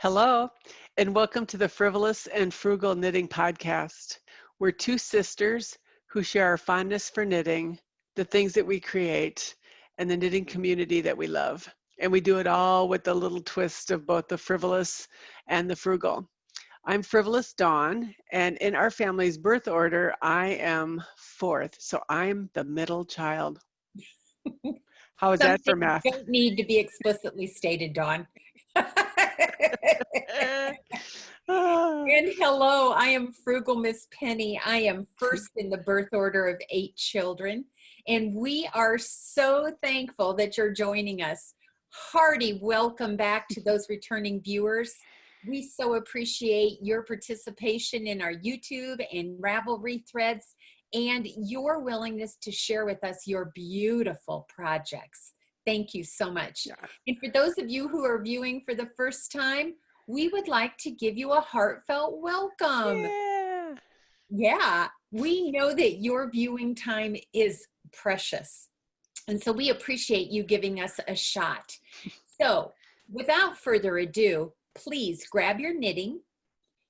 Hello, and welcome to the Frivolous and Frugal Knitting Podcast. We're two sisters who share our fondness for knitting, the things that we create, and the knitting community that we love. And we do it all with a little twist of both the frivolous and the frugal. I'm Frivolous Dawn, and in our family's birth order, I am fourth, so I'm the middle child. How is Some that for things math? don't need to be explicitly stated, Dawn. And hello, I am Frugal Miss Penny. I am first in the birth order of 8 children, and we are so thankful that you're joining us. Hearty welcome back to those returning viewers. We so appreciate your participation in our YouTube and Ravelry threads and your willingness to share with us your beautiful projects. Thank you so much. Yeah. And for those of you who are viewing for the first time, we would like to give you a heartfelt welcome. Yeah. Yeah, we know that your viewing time is precious. And so we appreciate you giving us a shot. So without further ado, please grab your knitting,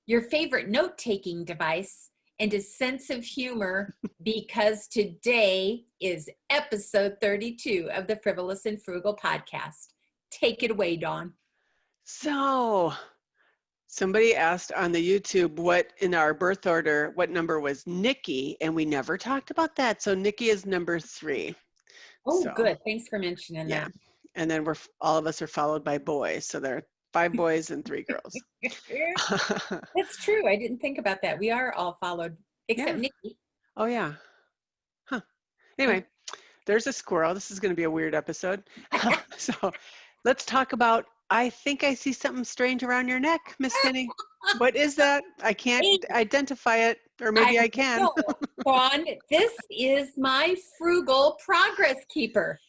your favorite note-taking device, and a sense of humor because today is episode 32 of the Frivolous and Frugal podcast. Take it away, Dawn. So, somebody asked on the YouTube what in our birth order, what number was Nikki, and we never talked about that. So Nikki is number 3. Oh, So, good. Thanks for mentioning yeah. that. And then all of us are followed by boys. So there are 5 boys and 3 girls. That's true. I didn't think about that. We are all followed, except Yeah. Nikki. Oh, yeah. Huh. Anyway, there's a squirrel. This is going to be a weird episode. So let's talk about, I think I see something strange around your neck, Miss Penny. What is that? I can't identify it, or maybe I can. Dawn, this is my frugal progress keeper.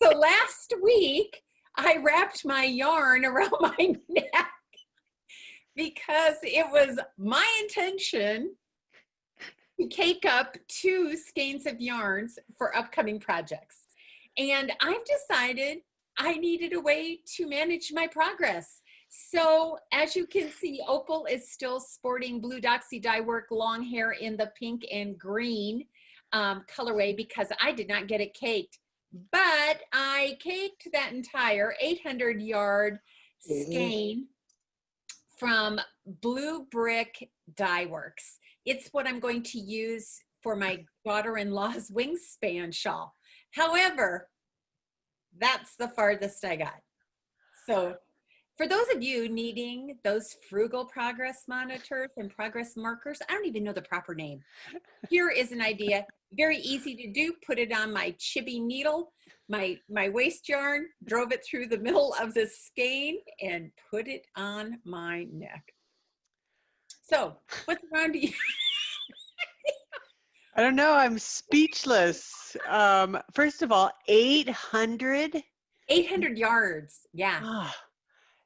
So last week, I wrapped my yarn around my neck because it was my intention to cake up 2 skeins of yarns for upcoming projects. And I've decided I needed a way to manage my progress. So as you can see, Opal is still sporting blue Doxie Dyeworks Longhair in the pink and green colorway because I did not get it caked. But I caked that entire 800 yard skein from Blue Brick Dyeworks. It's what I'm going to use for my daughter-in-law's Wingspan shawl. However, that's the farthest I got. So for those of you needing those frugal progress monitors and progress markers, I don't even know the proper name. Here is an idea, very easy to do. Put it on my chibi needle, my waist yarn, drove it through the middle of the skein and put it on my neck. So what's around you? I don't know. I'm speechless. First of all, 800? 800 yards. Yeah. Oh,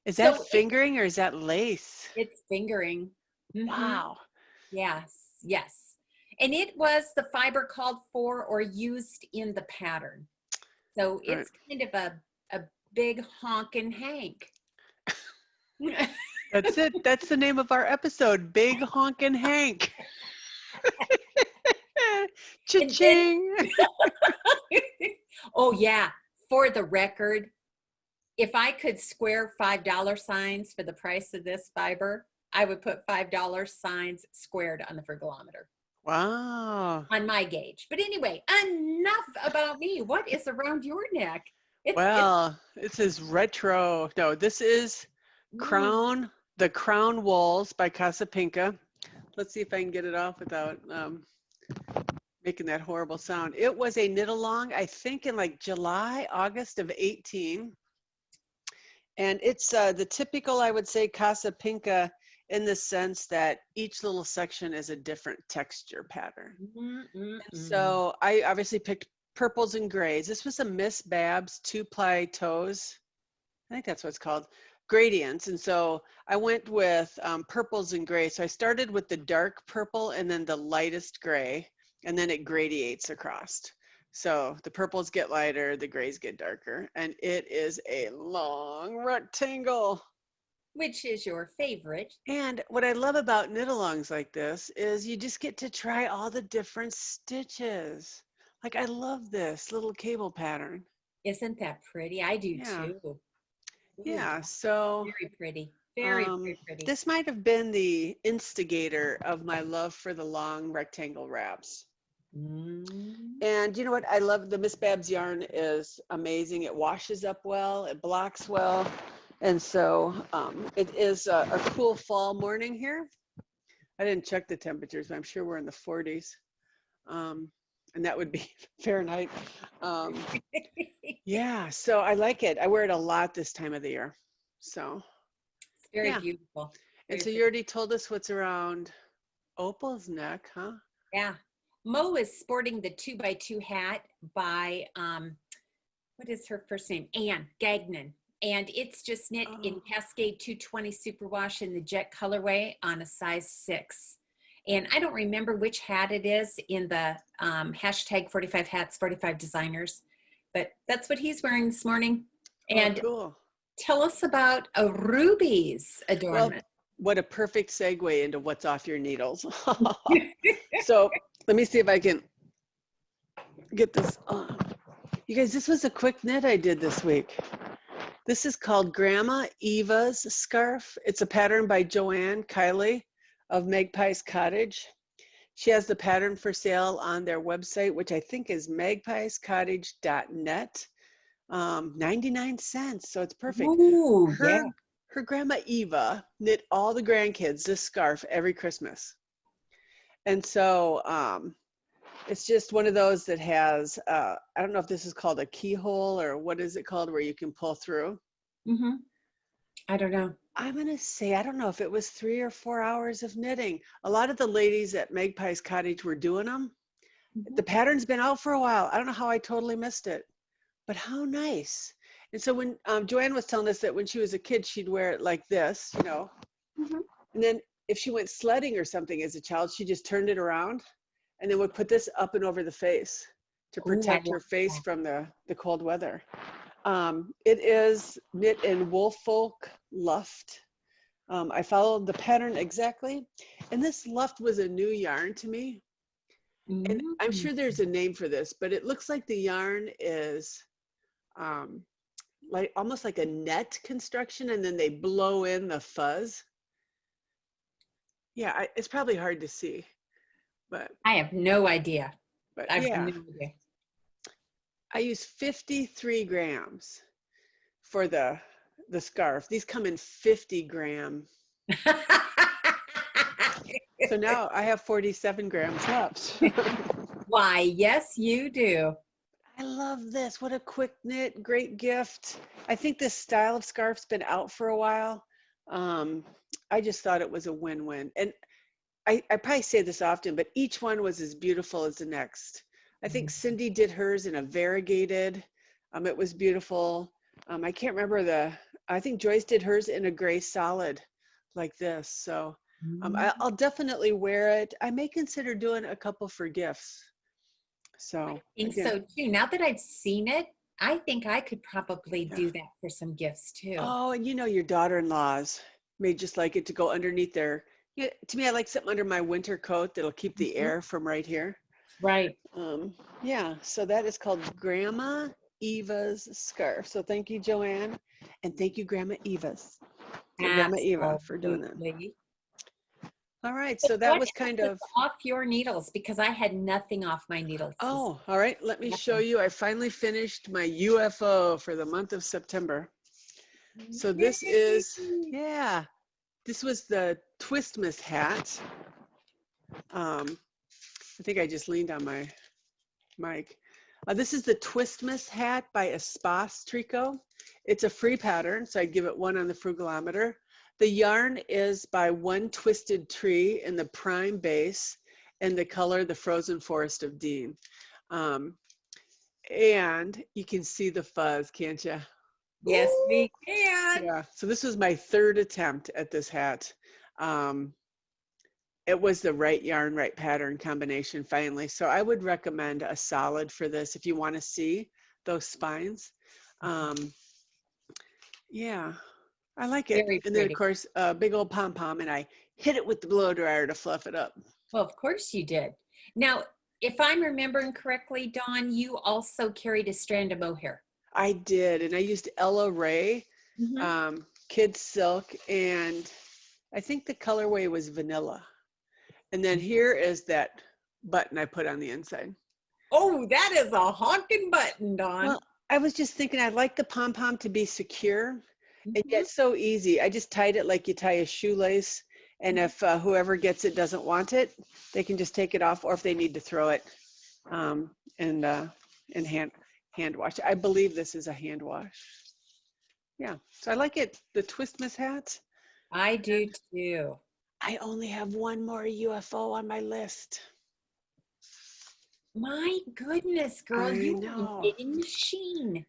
is that fingering or is that lace? It's fingering. Mm-hmm. Wow. Yes. Yes. And it was the fiber called for or used in the pattern. So it's kind of a big honkin' Hank. That's it. That's the name of our episode, Big Honkin' Hank. Cha-ching. Oh, yeah. For the record, if I could square $5 signs for the price of this fiber, I would put $5 signs squared on the frugalometer. Wow. On my gauge. But anyway, enough about me. What is around your neck? This is retro. No, this is Crown, the Crown Wools by Casapinka. Let's see if I can get it off without making that horrible sound. It was a knit along, I think in like July, August of 18. And it's the typical, I would say, Casapinka in the sense that each little section is a different texture pattern. And so I obviously picked purples and grays. This was a Miss Babs 2-ply toes. I think that's what it's called. Gradients. And so I went with purples and grays. So I started with the dark purple and then the lightest gray, and then it gradiates across. So the purples get lighter, the grays get darker, and it is a long rectangle. which is your favorite. And what I love about knit-alongs like this is you just get to try all the different stitches. Like I love this little cable pattern. Isn't that pretty? I do Yeah. too. Ooh, Yeah, so very pretty. Very, very pretty. this might have been the instigator of my love for the long rectangle wraps. And you know what? I love the Miss Babs yarn is amazing. It washes up well, it blocks well. And so it is a cool fall morning here. I didn't check the temperatures, but I'm sure we're in the 40s. And that would be Fahrenheit. Yeah, so I like it. I wear it a lot this time of the year. So it's very beautiful. And so you already told us what's around Opal's neck, huh? Yeah. Mo is sporting the 2x2 hat by, what is her first name? Anne Gagnon. And it's just knit in Cascade 220 Superwash in the jet colorway on a size 6. And I don't remember which hat it is in the hashtag 45 hats, 45 designers, but that's what he's wearing this morning. And cool. Tell us about a Ruby's adornment. Well, what a perfect segue into what's off your needles. So let me see if I can get this on. You guys, this was a quick knit I did this week. This is called Grandma Eva's Scarf. It's a pattern by Joanne Kiley of Magpie's Cottage. She has the pattern for sale on their website, which I think is magpiescottage.net. 99 cents, so it's perfect. Ooh, Her grandma Eva knit all the grandkids this scarf every Christmas. And so it's just one of those that has, I don't know if this is called a keyhole or what is it called where you can pull through. I don't know. I'm going to say, I don't know if it was 3 or 4 hours of knitting. A lot of the ladies at Magpie's Cottage were doing them. The pattern's been out for a while. I don't know how I totally missed it, but how nice. And so when Joanne was telling us that when she was a kid, she'd wear it like this, you know, and then if she went sledding or something as a child, she just turned it around and then would put this up and over the face to protect her face from the cold weather. It is knit in Woolfolk Luft. I followed the pattern exactly. And this Luft was a new yarn to me. And I'm sure there's a name for this, but it looks like the yarn is like almost like a net construction, and then they blow in the fuzz. Yeah, it's probably hard to see, but I have no idea. But I have yeah, no idea. I use 53 grams for the scarf. These come in 50 gram. So now I have 47 grams left. Why, yes, you do. I love this. What a quick knit, great gift. I think this style of scarf's been out for a while. I just thought it was a win-win. And I probably say this often, but each one was as beautiful as the next. I think Cindy did hers in a variegated. It was beautiful. I can't remember I think Joyce did hers in a gray solid like this. So I'll definitely wear it. I may consider doing a couple for gifts. So I think so too. Now that I've seen it, I think I could probably do that for some gifts too. Oh, and you know, your daughter-in-laws may just like it to go underneath their, to me, I like something under my winter coat that'll keep the air from right here. Right. Yeah, so that is called Grandma Eva's Scarf. So thank you, Joanne, and thank you, Grandma Grandma Eva for doing that. All right, so that was kind of off your needles, because I had nothing off my needles. Oh, all right, let me show you. I finally finished my UFO for the month of September. So this is, this was the Twistmas hat. I think I just leaned on my mic. This is the Twistmas hat by Espas Tricot. It's a free pattern, so I'd give it 1 on the frugalometer. The yarn is by One Twisted Tree in the prime base and the color, the Frozen Forest of Dean. And you can see the fuzz, can't you? Yes, we can. Yeah, so this was my 3rd attempt at this hat. It was the right yarn, right pattern combination finally. So I would recommend a solid for this if you want to see those spines. Yeah. I like it. Very And then of pretty. course, a big old pom-pom, and I hit it with the blow dryer to fluff it up. Well, of course you did. Now, if I'm remembering correctly, Dawn, you also carried a strand of mohair. I did, and I used Ella Ray, Mm-hmm. Kid Silk, and I think the colorway was vanilla. And then here is that button I put on the inside. Oh, that is a honking button, Dawn. Well, I was just thinking I'd like the pom-pom to be secure and Mhm. yet so easy. I just tied it like you tie a shoelace. And if whoever gets it doesn't want it, they can just take it off, or if they need to throw it and hand wash. I believe this is a hand wash. Yeah, so I like it. The Twistmas hat. I do too. I only have one more UFO on my list. My goodness, girl, I you are a know. knitting machine.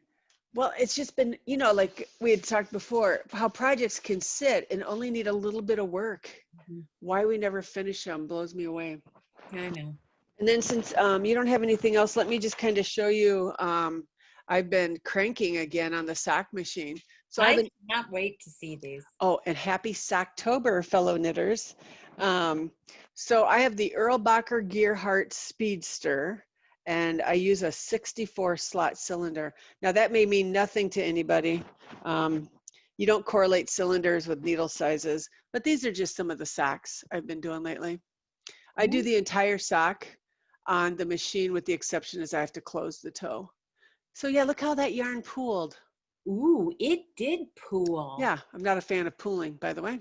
Well, it's just been, you know, like we had talked before, how projects can sit and only need a little bit of work. Why we never finish them blows me away. I know. And then since you don't have anything else, let me just kind of show you. I've been cranking again on the sock machine. So I cannot wait to see these. Oh, and happy Socktober, fellow knitters. So I have the Erlbacher Gearhart Speedster, and I use a 64 slot cylinder. Now that may mean nothing to anybody. You don't correlate cylinders with needle sizes, but these are just some of the socks I've been doing lately. I do the entire sock on the machine with the exception is I have to close the toe. So yeah, look how that yarn pooled. Ooh, it did pool. Yeah, I'm not a fan of pooling, by the way.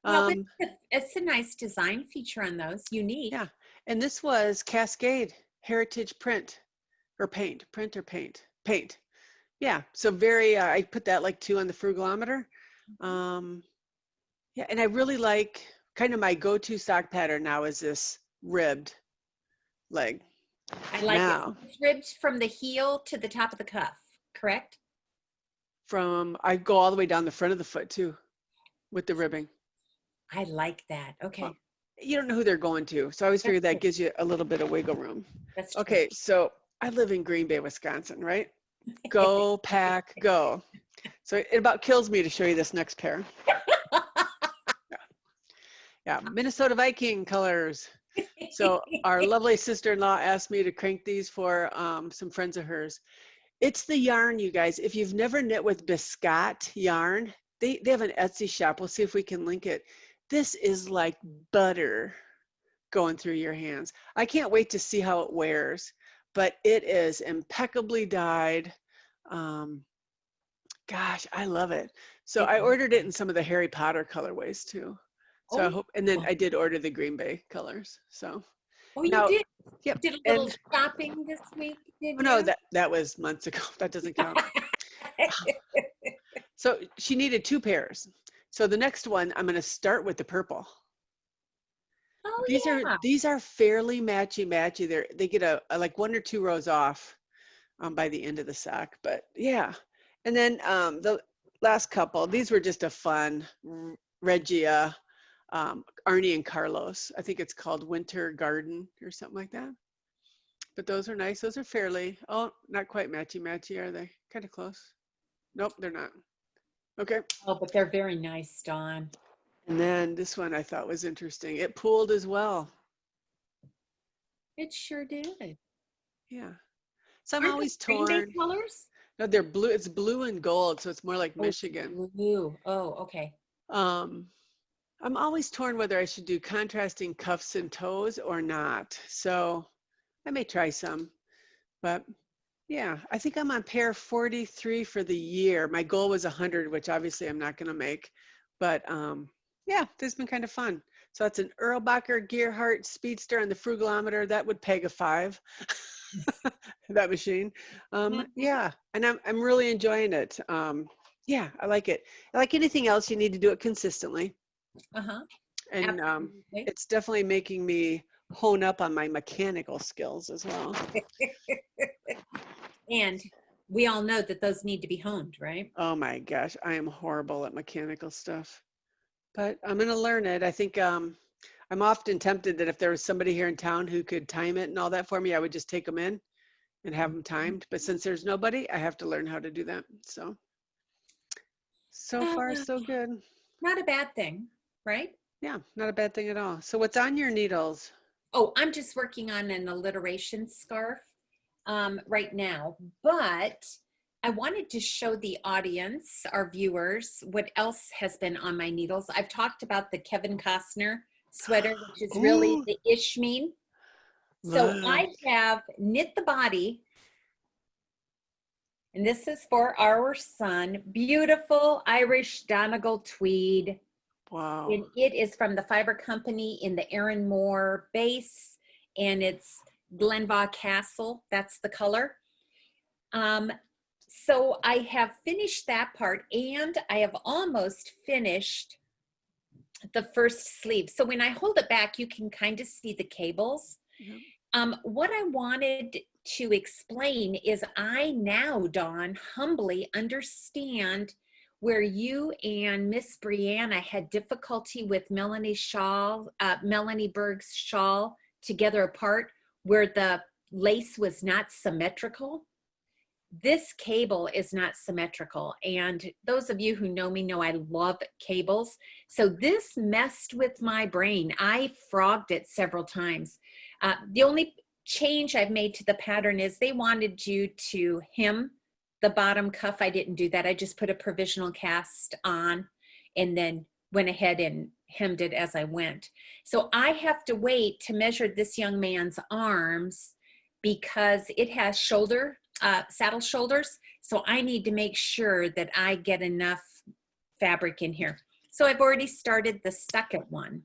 Well, but it's a nice design feature on those, unique. Yeah, and this was Cascade Heritage Print or Paint, print or paint, paint. Yeah, so very, I put that like 2 on the frugalometer. Yeah, and I really like, kind of my go-to sock pattern now is this ribbed leg. I like now, it. It's ribbed from the heel to the top of the cuff, correct? I go all the way down the front of the foot too with the ribbing. I like that. Okay. Well, you don't know who they're going to, so I always figure that gives you a little bit of wiggle room. That's true. Okay, so I live in Green Bay, Wisconsin, right? Go pack, go. So it about kills me to show you this next pair. Yeah, Minnesota Viking colors. So our lovely sister-in-law asked me to crank these for some friends of hers. It's the yarn, you guys. If you've never knit with Biscott yarn, they have an Etsy shop. We'll see if we can link it. This is like butter going through your hands. I can't wait to see how it wears, but it is impeccably dyed. Gosh, I love it. So I ordered it in some of the Harry Potter colorways too. So I hope, and then I did order the Green Bay colors. So you now, did? Yep. Did a little shopping this week, did you? No, that was months ago. That doesn't count. So she needed 2 pairs. So the next one, I'm going to start with the purple. Oh, These are fairly matchy. They get a like 1 or 2 rows off by the end of the sock. But yeah, and then the last couple, these were just a fun Regia, Arnie and Carlos. I think it's called Winter Garden or something like that. But those are nice. Those are fairly, oh, not quite matchy, are they? Kind of close. Nope, they're not. Okay. Oh, but they're very nice, Dawn. And then this one I thought was interesting. It pooled as well. It sure did. Yeah. So I'm Aren't always they Green Bay torn. colors? No, they're blue. It's blue and gold, so it's more like Michigan. Blue. Oh, okay. I'm always torn whether I should do contrasting cuffs and toes or not. So I may try some, but yeah, I think I'm on pair 43 for the year. My goal was 100, which obviously I'm not going to make, but yeah, this has been kind of fun. So that's an Erlbacher Gearhart Speedster on the frugalometer. That would peg a 5, that machine. Yeah, and I'm really enjoying it. Yeah, I like it. Like anything else, you need to do it consistently. And it's definitely making me hone up on my mechanical skills as well. And we all know that those need to be honed, right? Oh my gosh, I am horrible at mechanical stuff, but I'm going to learn it. I think I'm often tempted that if there was somebody here in town who could time it and all that for me, I would just take them in and have them timed. But since there's nobody, I have to learn how to do that. So So far, so good. Not a bad thing, right? Yeah, not a bad thing at all. So what's on your needles? Oh, I'm just working on an alliteration scarf right now, but I wanted to show the audience, our viewers, what else has been on my needles. I've talked about the Kevin Costner sweater, which is really Ooh, the Ishmeen. So look. I have knit the body, and this is for our son. Beautiful Irish Donegal tweed. Wow. And it is from the Fiber Company in the Erin Moore base, and it's Glenbaugh Castle. That's the color. So I have finished that part, and I have almost finished the first sleeve. So when I hold it back, you can kind of see the cables. Yep. What I wanted to explain is I now, Dawn, humbly understand where you and Miss Brianna had difficulty with Melanie Berg's shawl together apart, where the lace was not symmetrical. This cable is not symmetrical, and those of you who know me know I love cables. So this messed with my brain. I frogged it several times. The only change I've made to the pattern is they wanted you to hem the bottom cuff. I didn't do that. I just put a provisional cast on and then went ahead and hemmed it as I went. So I have to wait to measure this young man's arms because it has saddle shoulders. So I need to make sure that I get enough fabric in here. So I've already started the second one.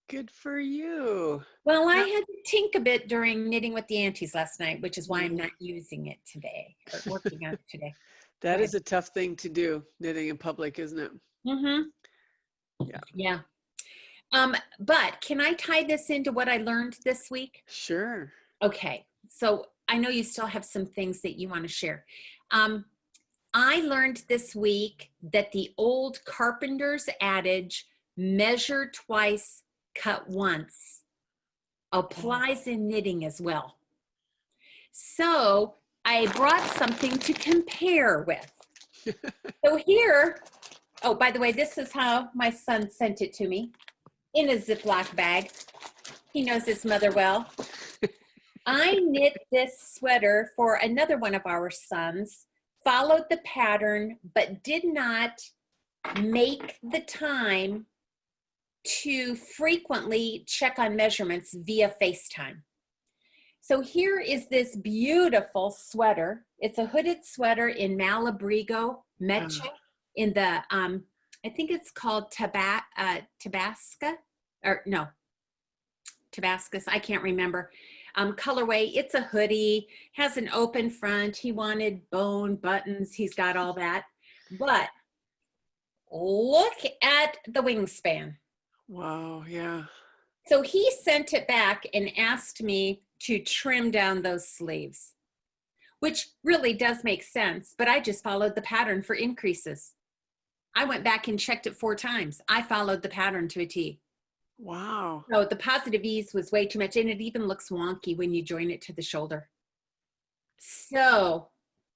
Good for you. Well, I had to tink a bit during knitting with the aunties last night, which is why I'm not using it today or working on it today. That is a tough thing to do, knitting in public, isn't it? Mm-hmm. Yeah. But can I tie this into what I learned this week? Sure. Okay. So I know you still have some things that you want to share. I learned this week that the old carpenter's adage, measure twice, cut once, applies in knitting as well. So I brought something to compare with. So here, oh, by the way, this is how my son sent it to me in a Ziploc bag. He knows his mother well. I knit this sweater for another one of our sons, followed the pattern, but did not make the time to frequently check on measurements via FaceTime. So here is this beautiful sweater. It's a hooded sweater in Malabrigo Mecha in the, I think it's called Tabascus, I can't remember. Colorway, it's a hoodie, has an open front. He wanted bone buttons. He's got all that. But look at the wingspan. Wow, yeah. So he sent it back and asked me to trim down those sleeves, which really does make sense, but I just followed the pattern for increases. I went back and checked it 4 times. I followed the pattern to a T. Wow. So the positive ease was way too much, and it even looks wonky when you join it to the shoulder. So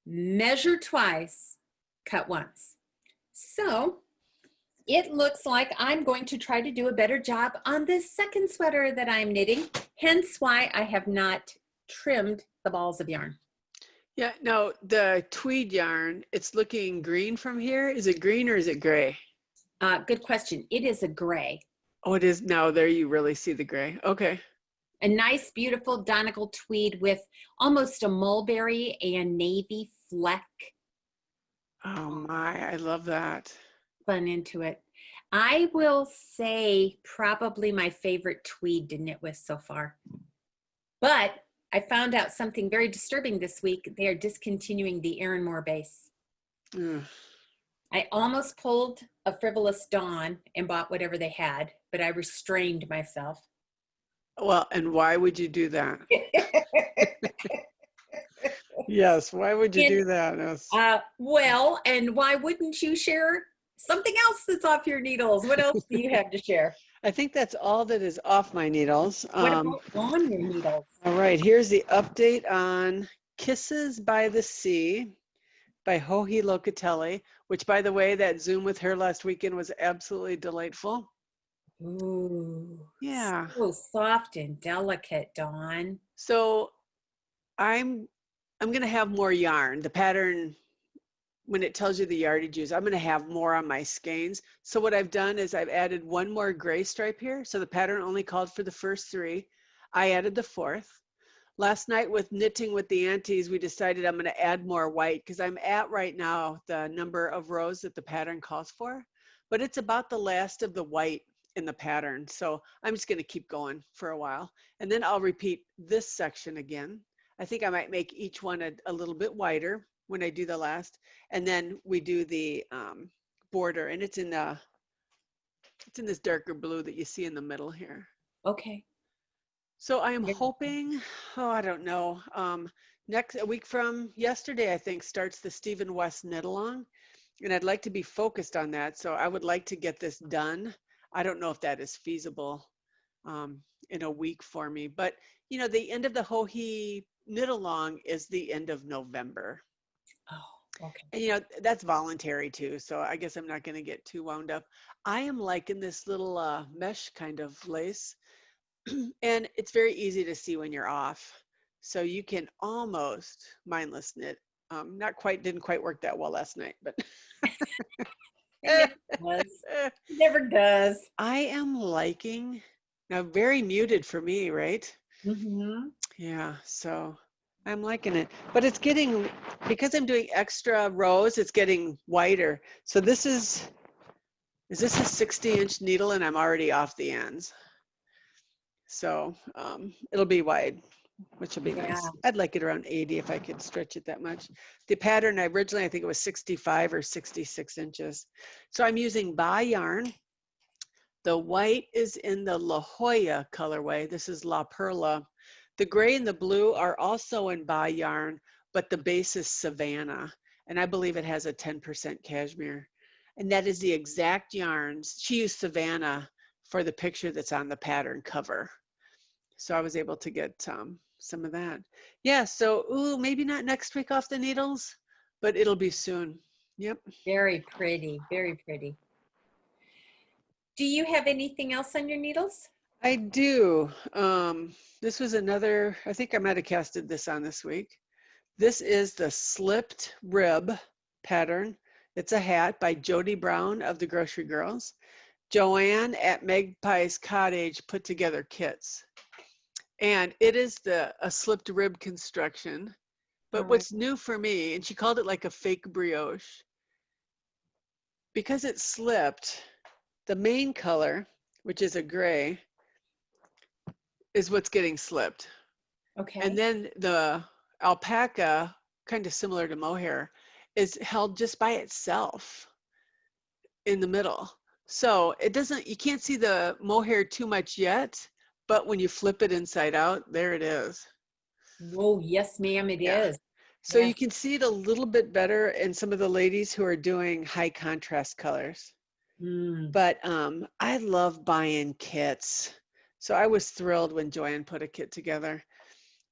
measure twice, cut once. So it looks like I'm going to try to do a better job on this second sweater that I'm knitting, hence why I have not trimmed the balls of yarn. Yeah, no, the tweed yarn, it's looking green from here. Is it green or is it gray? Good question. It is a gray. Oh, it is. Now there you really see the gray. Okay. A nice, beautiful Donegal tweed with almost a mulberry and navy fleck. Oh my, I love that. Fun into it. I will say probably my favorite tweed to knit with so far. But I found out something very disturbing this week. They are discontinuing the Erin Moore base. I almost pulled a Frivolous Dawn and bought whatever they had, but I restrained myself. Well, and why would you do that? Yes, why would you do that? Well, and why wouldn't you share something else that's off your needles? What else do you have to share? I think that's all that is off my needles. What about on your needles? All right, here's the update on Kisses by the Sea by Joji Locatelli, which, by the way, that Zoom with her last weekend was absolutely delightful. Ooh, Yeah. so soft and delicate, Dawn. So I'm going to have more yarn. The pattern, when it tells you the yardage use, I'm going to have more on my skeins. So what I've done is I've added one more gray stripe here. So the pattern only called for the first 3. I added the 4th. Last night with knitting with the aunties, we decided I'm going to add more white because I'm at right now the number of rows that the pattern calls for, but it's about the last of the white in the pattern. So I'm just going to keep going for a while. And then I'll repeat this section again. I think I might make each one a little bit wider when I do the last. And then we do the border, and it's in this darker blue that you see in the middle here. Okay. So I am hoping, I don't know, a week from yesterday, I think, starts the Stephen West knit along, and I'd like to be focused on that. So I would like to get this done. I don't know if that is feasible in a week for me, but you know, the end of the Joji knit along is the end of November. Oh, okay. And you know, that's voluntary too. So I guess I'm not going to get too wound up. I am liking this little mesh kind of lace. And it's very easy to see when you're off. So you can almost mindless knit. Didn't quite work that well last night, but It never does. It never does. I am liking, now very muted for me, right? Mm-hmm. Yeah, so I'm liking it, but it's getting, because I'm doing extra rows, it's getting wider. So this is this a 60-inch needle and I'm already off the ends. So it'll be wide, which will be nice. I'd like it around 80 if I could stretch it that much. The pattern, I think it was 65 or 66 inches. So I'm using Ba yarn. The white is in the La Jolla colorway. This is La Perla. The gray and the blue are also in Ba yarn, but the base is Savannah. And I believe it has a 10% cashmere. And that is the exact yarns. She used Savannah for the picture that's on the pattern cover. So I was able to get some of that. Yeah, so maybe not next week off the needles, but it'll be soon. Yep. Very pretty, very pretty. Do you have anything else on your needles? I do. This was another, I think I might have casted this on this week. This is the Slipped Rib pattern. It's a hat by Jody Brown of the Grocery Girls. Joanne at Magpie's Cottage put together kits. And it is a slipped rib construction. But what's new for me, and she called it like a fake brioche, because it's slipped, the main color, which is a gray, is what's getting slipped. Okay. And then the alpaca, kind of similar to mohair, is held just by itself in the middle. So you can't see the mohair too much yet, but when you flip it inside out, there it is. Oh, yes, ma'am, it is. So you can see it a little bit better in some of the ladies who are doing high contrast colors. But I love buying kits. So I was thrilled when Joanne put a kit together.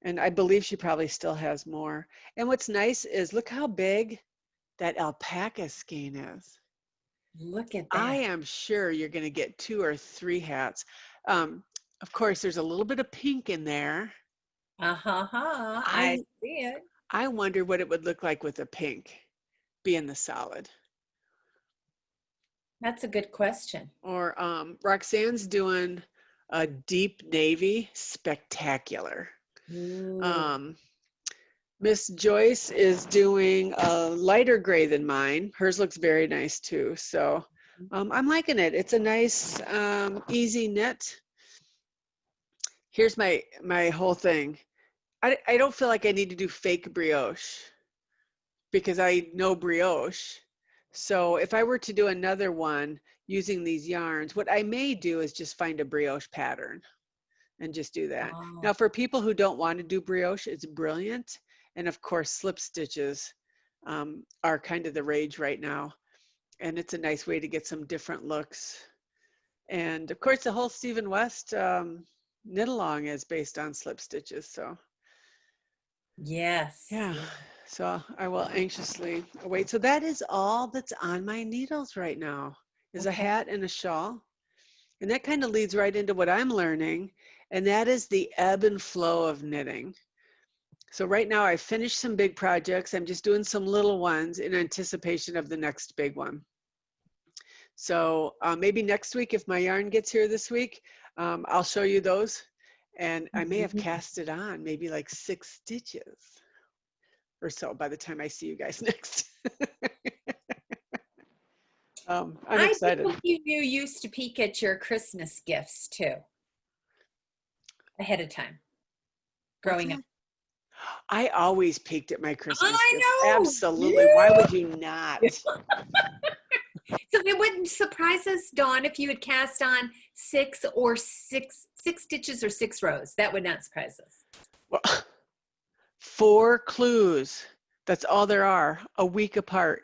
And I believe she probably still has more. And what's nice is look how big that alpaca skein is. Look at that. I am sure you're going to get 2 or 3 hats. Of course, there's a little bit of pink in there. I see it. I wonder what it would look like with a pink being the solid. That's a good question. Or Roxanne's doing a deep navy, spectacular. Miss Joyce is doing a lighter gray than mine. Hers looks very nice too. So I'm liking it. It's a nice, easy knit. Here's my whole thing. I don't feel like I need to do fake brioche because I know brioche. So if I were to do another one using these yarns, what I may do is just find a brioche pattern and just do that. Now for people who don't want to do brioche, it's brilliant. And of course, slip stitches are kind of the rage right now. And it's a nice way to get some different looks. And of course, the whole Stephen West knit along is based on slip stitches. So yes. yeah. So I will anxiously await. So that is all that's on my needles right now, is a Okay. hat and a shawl. And that kind of leads right into what I'm learning, and that is the ebb and flow of knitting. So right now I finished some big projects. I'm just doing some little ones in anticipation of the next big one. So maybe next week, if my yarn gets here this week, I'll show you those. And I may have cast it on, maybe like 6 stitches or so by the time I see you guys next. I'm excited. I think you used to peek at your Christmas gifts too, ahead of time, growing up. I always peeked at my Christmas I gifts. know. Absolutely. Yeah. Why would you not? So it wouldn't surprise us, Dawn, if you had cast on six stitches or 6 rows. That would not surprise us. Well, 4 clues. That's all there are. A week apart.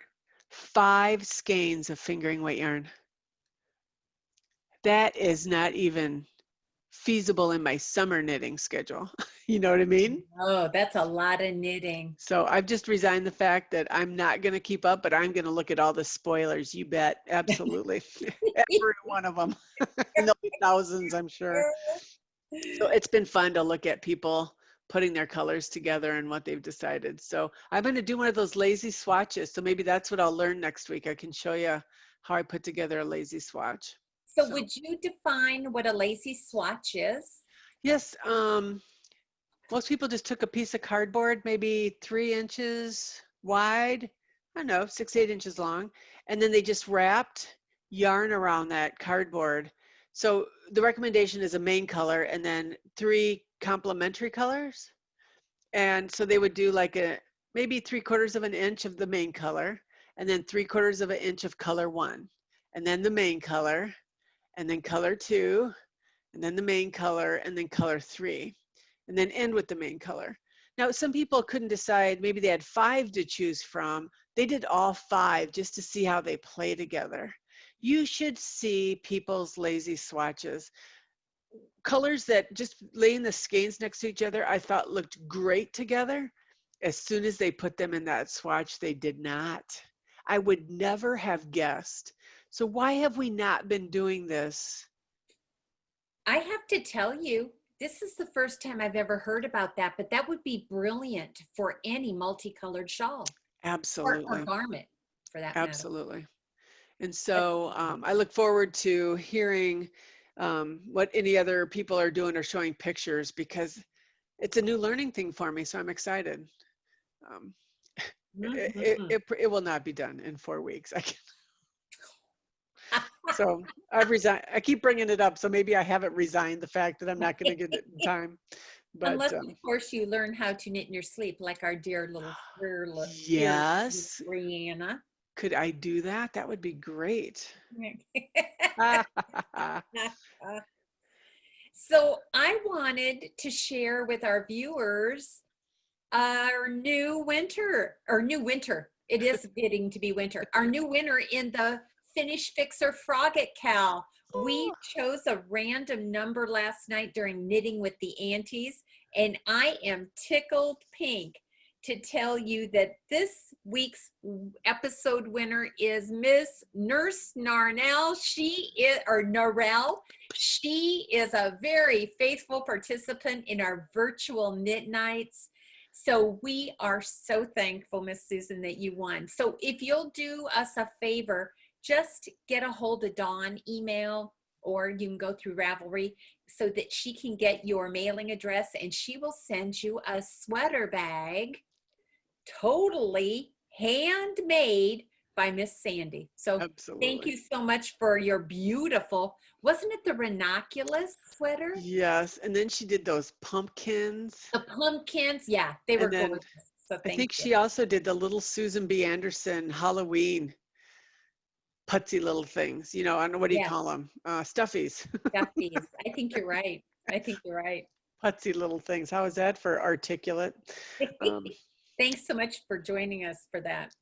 5 skeins of fingering weight yarn. That is not even feasible in my summer knitting schedule. You know what I mean? Oh, that's a lot of knitting. So I've just resigned the fact that I'm not going to keep up, but I'm going to look at all the spoilers. You bet. Absolutely. Every one of them. And there'll be thousands, I'm sure. So it's been fun to look at people putting their colors together and what they've decided. So I'm going to do one of those lazy swatches. So maybe that's what I'll learn next week. I can show you how I put together a lazy swatch. So would you define what a lazy swatch is? Yes. Most people just took a piece of cardboard, maybe 3 inches wide, I don't know, 6, 8 inches long, and then they just wrapped yarn around that cardboard. So the recommendation is a main color and then 3 complementary colors. And so they would do like maybe 3/4 of an inch of the main color, and then 3/4 of an inch of color 1, and then the main color, and then color 2, and then the main color, and then color 3. And then end with the main color. Now, some people couldn't decide, maybe they had 5 to choose from. They did all 5 just to see how they play together. You should see people's lazy swatches. Colors that just laying the skeins next to each other, I thought looked great together. As soon as they put them in that swatch, they did not. I would never have guessed. So why have we not been doing this? I have to tell you, this is the first time I've ever heard about that, but that would be brilliant for any multicolored shawl. Absolutely. Or garment, for that matter. Absolutely. And so I look forward to hearing what any other people are doing or showing pictures, because it's a new learning thing for me. So I'm excited. It will not be done in 4 weeks. So I've resigned. I keep bringing it up. So maybe I haven't resigned the fact that I'm not going to get it in time. But, unless, of course, you learn how to knit in your sleep, like our dear little fearless, yes, Brianna. Could I do that? That would be great. So I wanted to share with our viewers our new winter. It is getting to be winter. Our new winter in the FinishFixorFrogItKAL. We chose a random number last night during knitting with the aunties, and I am tickled pink to tell you that this week's episode winner is Miss Nurse Narnell. She is a very faithful participant in our virtual knit nights. So we are so thankful, Miss Susan, that you won. So if you'll do us a favor, just get a hold of Dawn, email, or you can go through Ravelry so that she can get your mailing address, and she will send you a sweater bag, totally handmade by Miss Sandy. So Absolutely. Thank you so much for your beautiful, wasn't it the ranunculus sweater? Yes, and then she did those pumpkins. The pumpkins, yeah, they were gorgeous. So I think she also did the little Susan B. Anderson Halloween putsy little things, I don't know, what do you call them? Stuffies. Stuffies. I think you're right. Putsy little things. How is that for articulate? Thanks so much for joining us for that.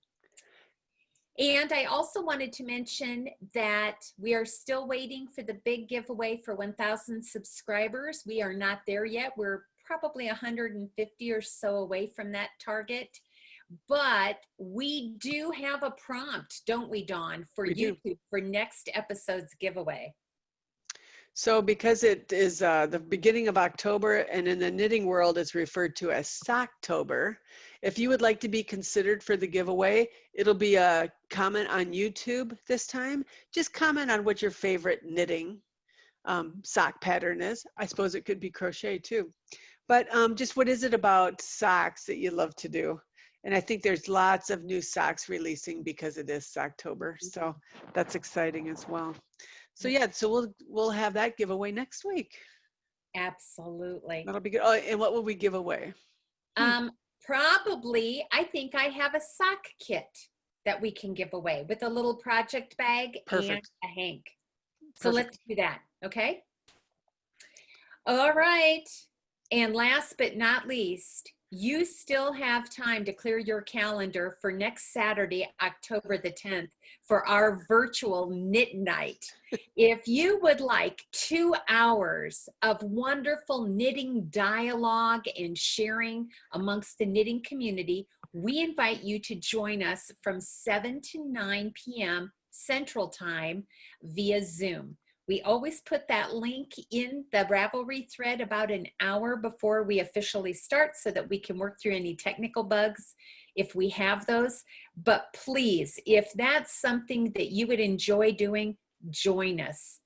And I also wanted to mention that we are still waiting for the big giveaway for 1,000 subscribers. We are not there yet. We're probably 150 or so away from that target. But we do have a prompt, don't we, Dawn, for We do. YouTube for next episode's giveaway. So because it is the beginning of October, and in the knitting world it's referred to as Socktober, if you would like to be considered for the giveaway, it'll be a comment on YouTube this time. Just comment on what your favorite knitting sock pattern is. I suppose it could be crochet too. But just what is it about socks that you love to do? And I think there's lots of new socks releasing because it is Socktober. So that's exciting as well. So yeah, so we'll have that giveaway next week. Absolutely. That'll be good. Oh, and what will we give away? Probably, I think I have a sock kit that we can give away with a little project bag and a hank. So let's do that, okay? All right. And last but not least, you still have time to clear your calendar for next Saturday, October the 10th, for our virtual knit night. If you would like 2 hours of wonderful knitting dialogue and sharing amongst the knitting community, we invite you to join us from 7 to 9 p.m. Central Time via Zoom. We always put that link in the Ravelry thread about an hour before we officially start so that we can work through any technical bugs if we have those. But please, if that's something that you would enjoy doing, join us.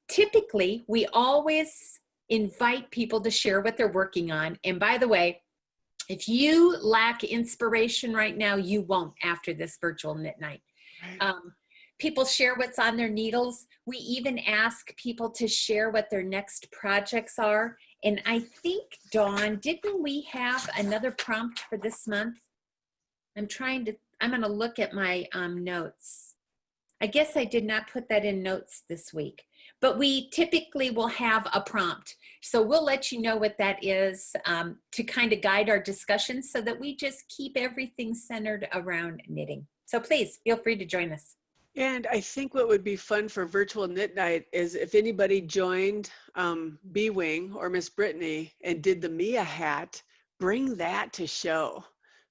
Typically, we always invite people to share what they're working on. And by the way, if you lack inspiration right now, you won't after this virtual knit night. People share what's on their needles. We even ask people to share what their next projects are. And I think, Dawn, didn't we have another prompt for this month? I'm going to look at my notes. I guess I did not put that in notes this week, but we typically will have a prompt. So we'll let you know what that is to kind of guide our discussion so that we just keep everything centered around knitting. So please feel free to join us. And I think what would be fun for virtual knit night is if anybody joined B-Wing or Miss Brittany and did the Mia hat, bring that to show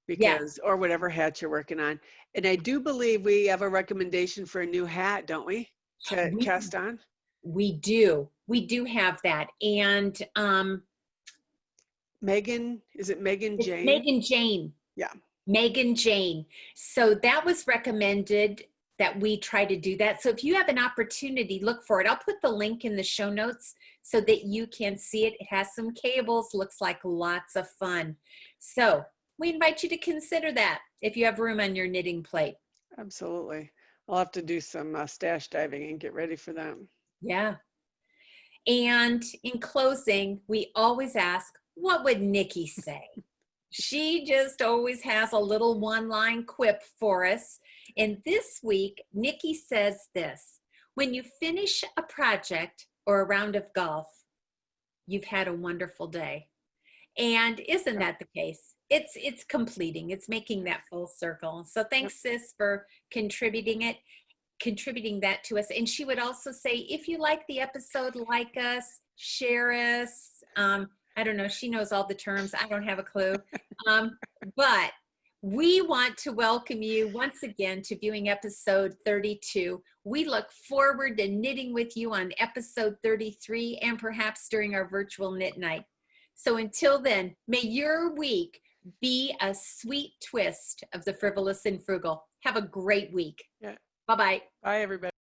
because, or whatever hat you're working on. And I do believe we have a recommendation for a new hat, don't we? To cast on? We do. We do have that. And Megan, is it Megan Jane? Megan Jane. Yeah. Megan Jane. So that was recommended that we try to do that. So if you have an opportunity, look for it. I'll put the link in the show notes so that you can see it. It has some cables, looks like lots of fun. So we invite you to consider that if you have room on your knitting plate. Absolutely. I'll have to do some stash diving and get ready for that. Yeah. And in closing, we always ask, what would Nikki say? She just always has a little one-line quip for us. And this week, Nikki says this: when you finish a project or a round of golf, you've had a wonderful day. And isn't that the case? It's completing, it's making that full circle. So thanks, sis, for contributing that to us. And she would also say, if you like the episode, like us, share us. I don't know, she knows all the terms. I don't have a clue. But we want to welcome you once again to viewing episode 32. We look forward to knitting with you on episode 33 and perhaps during our virtual knit night. So until then, may your week be a sweet twist of the frivolous and frugal. Have a great week. Yeah. Bye-bye. Bye, everybody.